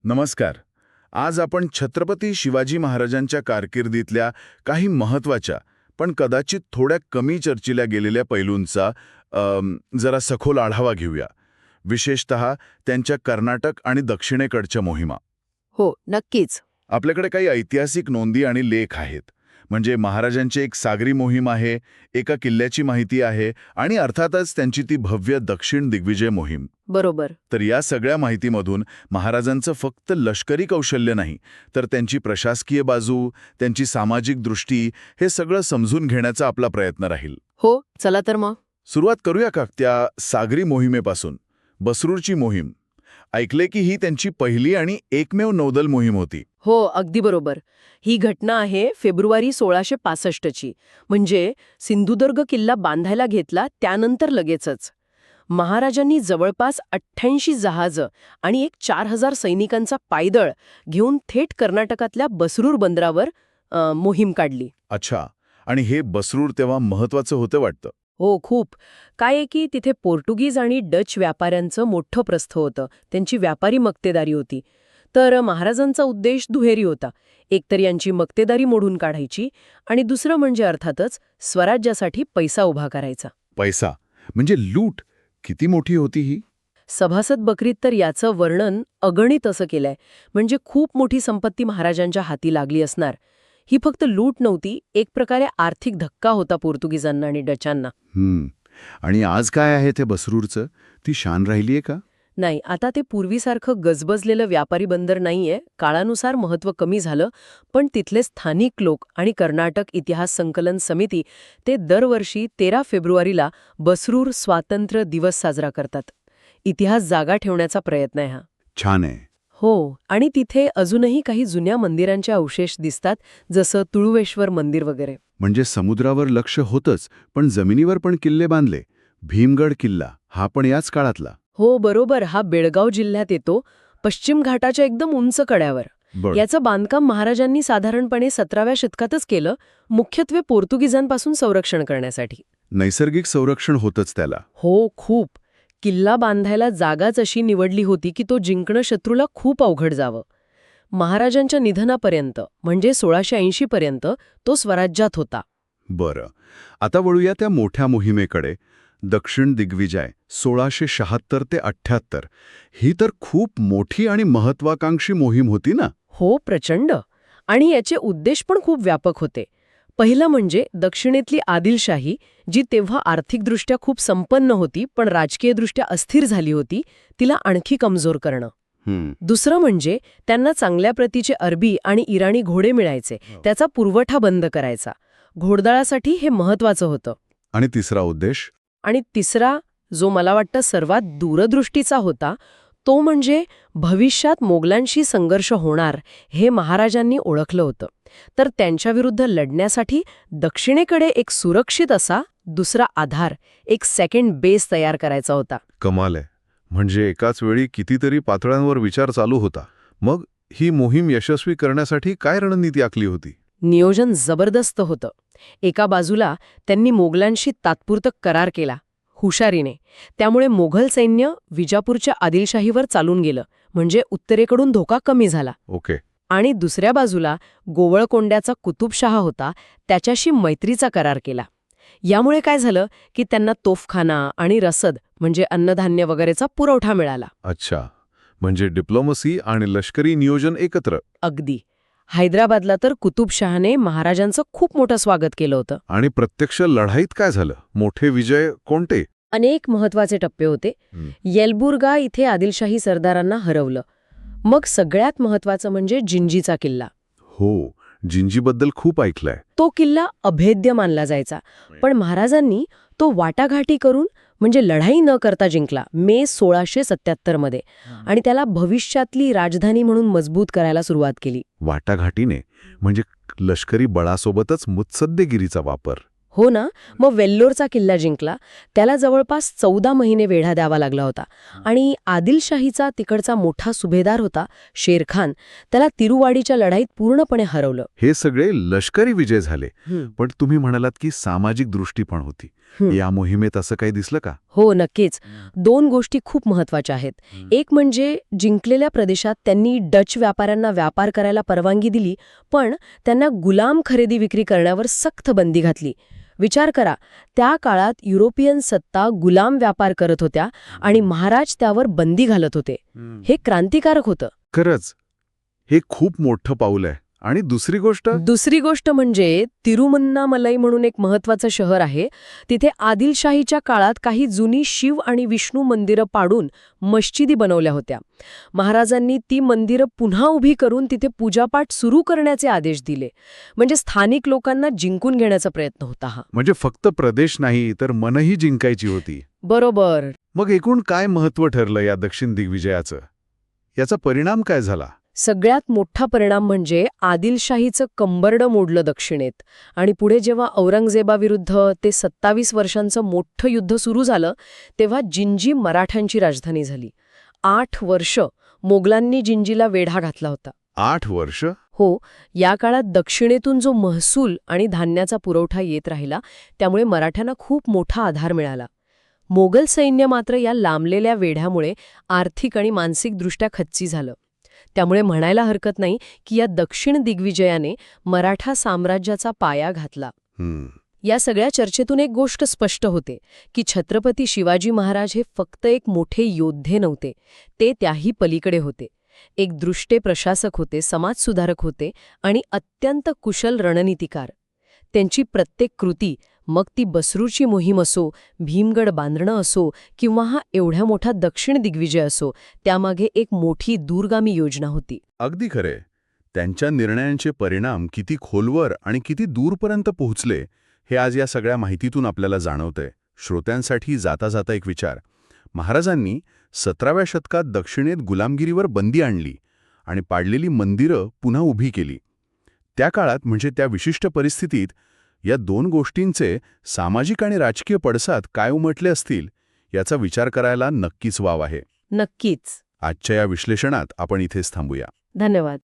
नमस्कार. आज आपण छत्रपती शिवाजी महाराजांच्या कारकिर्दीतल्या काही महत्त्वाच्या पण कदाचित थोड्या कमी चर्चिल्या गेलेल्या पैलूंचा जरा सखोल आढावा घेऊया. विशेषतः त्यांच्या कर्नाटक आणि दक्षिणेकडच्या मोहिमा. हो, नक्कीच. आपल्याकडे काही ऐतिहासिक नोंदी आणि लेख आहेत. म्हणजे महाराजांची एक सागरी मोहीम आहे, एका किल्ल्याची माहिती आहे आणि अर्थातच त्यांची ती भव्य दक्षिण दिग्विजय मोहीम. बरोबर. तर या सगळ्या माहितीमधून महाराजांचं फक्त लष्करी कौशल्य नाही, तर त्यांची प्रशासकीय बाजू, त्यांची सामाजिक दृष्टी, हे सगळं समजून घेण्याचा आपला प्रयत्न राहील. हो, चला तर मग. सुरुवात करूया का त्या सागरी मोहिमेपासून? बसरूरची मोहीम. ऐकले की ही त्यांची पहिली आणि एकमेव नौदल मोहीम होती. हो, अगदी बरोबर. ही घटना आहे फेब्रुवारी 1665ची. म्हणजे सिंधुदुर्ग किल्ला बांधायला घेतला त्यानंतर लगेचच. महाराजांनी जवळपास 88 जहाजं आणि एक 4000 सैनिकांचा पायदळ घेऊन थेट कर्नाटकातल्या बसरूर बंदरावर मोहीम काढली. अच्छा. आणि हे बसरूर तेव्हा महत्वाचं होतं वाटतं. हो, खूप. काय आहे की तिथे पोर्तुगीज आणि डच व्यापाऱ्यांचं मोठं प्रस्थ होतं. त्यांची व्यापारी मक्तेदारी होती. तर महाराजांचा उद्देश दुहेरी होता. एकतर यांची मक्तेदारी मोडून काढायची आणि दुसरं म्हणजे अर्थातच स्वराज्यासाठी पैसा उभा करायचा. पैसा म्हणजे लूट. किती मोठी होती ही? सभासद बकरीत तर याचं वर्णन अगणित असं केलंय. म्हणजे खूप मोठी संपत्ती महाराजांच्या हाती लागली असणार. ही फक्त लूट नव्हती, एक प्रकारे आर्थिक धक्का होता पोर्तुगीजांना आणि डचांना. आणि आज काय आहे ते बसरूरचं? ती शान राहिलीये का? नाही, आता ते पूर्वीसारखं गजबजलेलं व्यापारी बंदर नाहीये. काळानुसार महत्त्व कमी झालं, पण तिथले स्थानिक लोक आणि कर्नाटक इतिहास संकलन समिती ते दरवर्षी 13 फेब्रुवारीला बसरूर स्वातंत्र्य दिवस साजरा करतात. इतिहास जागा ठेवण्याचा प्रयत्न आहे हा. छान आहे. हो, आणि तिथे अजूनही काही जुन्या मंदिरांचे अवशेष दिसतात, जसं तुळुवेश्वर मंदिर वगैरे. म्हणजे समुद्रावर लक्ष होतंच, पण जमिनीवर पण किल्ले बांधले. भीमगड किल्ला हा पण याच काळातला. हो, बरोबर. हा बेळगाव जिल्ह्यात येतो, पश्चिम घाटाच्या एकदम उंच कड्यावर. याचं बांधकाम महाराजांनी साधारणपणे 17व्या शतकातच केलं, मुख्यत्वे पोर्तुगीजांपासून संरक्षण करण्यासाठी. नैसर्गिक संरक्षण होतंच त्याला. हो, खूप. किल्ला बांधायला जागाच अशी निवडली होती की तो जिंकणं शत्रूला खूप अवघड जावं. महाराजांच्या निधनापर्यंत म्हणजे 1680 पर्यंत तो स्वराज्यात होता. बरं. आता वळूया त्या मोठ्या मोहिमेकडे. दक्षिण दिग्विजय 1676 ते 78. ही तर खूप मोठी आणि महत्वाकांक्षी मोहीम होती ना? हो, प्रचंड. आणि याचे उद्देश पण खूप व्यापक होते. पहिलं म्हणजे दक्षिणेतली आदिलशाही, जी तेव्हा आर्थिकदृष्ट्या खूप संपन्न होती पण राजकीयदृष्ट्या अस्थिर झाली होती, तिला आणखी कमजोर करणं. दुसरं म्हणजे त्यांना चांगल्या प्रतीचे अरबी आणि इराणी घोडे मिळायचे, त्याचा पुरवठा बंद करायचा. घोडदळासाठी हे महत्वाचं होतं. आणि तिसरा उद्देश? आणि तिसरा, जो मला वाटतं सर्वात दूरदृष्टीचा होता, तो म्हणजे भविष्यात मोगलांशी संघर्ष होणार हे महाराजांनी ओळखलं होतं. तर त्यांच्याविरुद्ध लढण्यासाठी दक्षिणेकडे एक सुरक्षित असा दुसरा आधार, एक सेकंड बेस तयार करायचा होता. कमाल आहे. म्हणजे एकाच वेळी कितीतरी पातळ्यांवर विचार चालू होता. मग ही मोहीम यशस्वी करण्यासाठी काय रणनीती आखली होती? नियोजन जबरदस्त होतं. एका बाजूला त्यांनी मोगलांशी तात्पुरतं करार केला, हुशारीने. त्यामुळे मोघल सैन्य विजापूरच्या आदिलशाहीवर चालून गेलं, म्हणजे उत्तरेकडून धोका कमी झाला. ओके. आणि दुसऱ्या बाजूला गोवळकोंड्याचा कुतुबशहा होता, त्याच्याशी मैत्रीचा करार केला. यामुळे काय झालं की त्यांना तोफखाना आणि रसद म्हणजे अन्नधान्य वगैरेचा पुरवठा मिळाला. अच्छा. म्हणजे डिप्लोमसी आणि लष्करी नियोजन एकत्र. अगदी. हैदराबादला तर कुतुबशहाने महाराजांचं खूप मोठं स्वागत केलं होतं. आणि प्रत्यक्ष लढाईत काय झालं? मोठे विजय कोणते? अनेक महत्वाचे टप्पे होते. येलबुर्गा इथे आदिलशाही सरदारांना हरवलं. मग सगळ्यात महत्वाचं म्हणजे जिंजीचा किल्ला. हो, जिंजीबद्दल खूप ऐकलंय. तो किल्ला अभेद्य मानला जायचा, पण महाराजांनी तो वाटाघाटी करून म्हणजे लढाई न करता जिंकला मे 1677 मध्ये. आणि त्याला भविष्यातली राजधानी म्हणून मजबूत करायला सुरुवात केली. वाटाघाटीने म्हणजे लष्करी बळासोबतच मुत्सद्देगिरीचा वापर. हो ना. मग वेल्लोरचा किल्ला जिंकला, त्याला जवळपास 14 महिने वेढा द्यावा लागला होता. आणि आदिलशाहीचा तिकडचा मोठा सुभेदार होता शेरखान, त्याला तिरुवाडीच्या लढाईत पूर्णपणे हरवलं. हे सगळे लष्करी विजय झाले, पण तुम्ही म्हणालात की सामाजिक दृष्टी पण होती. या मोहिमेत असं काही दिसलं का? हो, नक्कीच. 2 गोष्टी खूप महत्वाच्या आहेत. एक म्हणजे जिंकलेल्या प्रदेशात त्यांनी डच व्यापाऱ्यांना व्यापार करायला परवानगी दिली, पण त्यांना गुलाम खरेदी विक्री करण्यावर सक्त बंदी घातली. विचार करा, त्या काळात युरोपियन सत्ता गुलाम व्यापार करत होत्या आणि महाराज त्यावर बंदी घालत होते. हे क्रांतिकारक होतं. खरंच हे खूप मोठं पाऊल आहे. आणि दुसरी गोष्ट म्हणजे तिरुमन्नामलई म्हणून एक महत्वाचं शहर आहे. तिथे आदिलशाहीच्या काळात काही जुनी शिव आणि विष्णू मंदिरं पाडून मशिदी बनवल्या होत्या. महाराजांनी ती मंदिरं पुन्हा उभी करून तिथे पूजापाठ सुरू करण्याचे आदेश दिले. म्हणजे स्थानिक लोकांना जिंकून घेण्याचा प्रयत्न होता हा. म्हणजे फक्त प्रदेश नाही तर मनही जिंकायची होती. बरोबर. मग एकूण काय महत्त्व ठरलं या दक्षिण दिग्विजयाचं? याचा परिणाम काय झाला? सगळ्यात मोठा परिणाम म्हणजे आदिलशाहीचं कंबरडं मोडलं दक्षिणेत. आणि पुढे जेव्हा औरंगजेबाविरुद्ध ते 27 वर्षांचं मोठं युद्ध सुरू झालं, तेव्हा जिंजी मराठ्यांची राजधानी झाली. 8 वर्ष मोगलांनी जिंजीला वेढा घातला होता. 8 वर्ष? हो, या काळात दक्षिणेतून जो महसूल आणि धान्याचा पुरवठा येत राहिला, त्यामुळे मराठ्यांना खूप मोठा आधार मिळाला. मोगल सैन्य मात्र या लांबलेल्या वेढ्यामुळे आर्थिक आणि मानसिकदृष्ट्या खच्ची झालं. त्यामुळे म्हणायला हरकत नाही की या दक्षिण दिग्विजयाने मराठा साम्राज्याचा पाया घातला. या सगळ्या चर्चेतून एक गोष्ट स्पष्ट होते की छत्रपती शिवाजी महाराज हे फक्त एक मोठे योद्धे नव्हते, ते त्याही पलीकडे होते. एक दृष्टे प्रशासक होते, समाजसुधारक होते आणि अत्यंत कुशल रणनीतिकार. त्यांची प्रत्येक कृती, मग ती बसरूची मोहीम असो, भीमगड बांधणं असो किंवा हा एवढ्या मोठा दक्षिण दिग्विजय असो, त्यामागे एक मोठी दूरगामी योजना होती. अगदी खरे. त्यांच्या निर्णयांचे परिणाम किती खोलवर आणि किती दूरपर्यंत पोहोचले हे आज या सगळ्या माहितीतून आपल्याला जाणवतंय. श्रोत्यांसाठी जाता जाता एक विचार. महाराजांनी 17व्या शतकात दक्षिणेत गुलामगिरीवर बंदी आणली आणि पाडलेली मंदिरं पुन्हा उभी केली. त्या काळात म्हणजे त्या विशिष्ट परिस्थितीत या 2 गोष्टींचे सामाजिक आणि राजकीय पडसाद काय उमटले असतील याचा विचार करायला नक्कीच वाव आहे. नक्कीच. आजच्या या विश्लेषणात आपण इथेच थांबूया. धन्यवाद.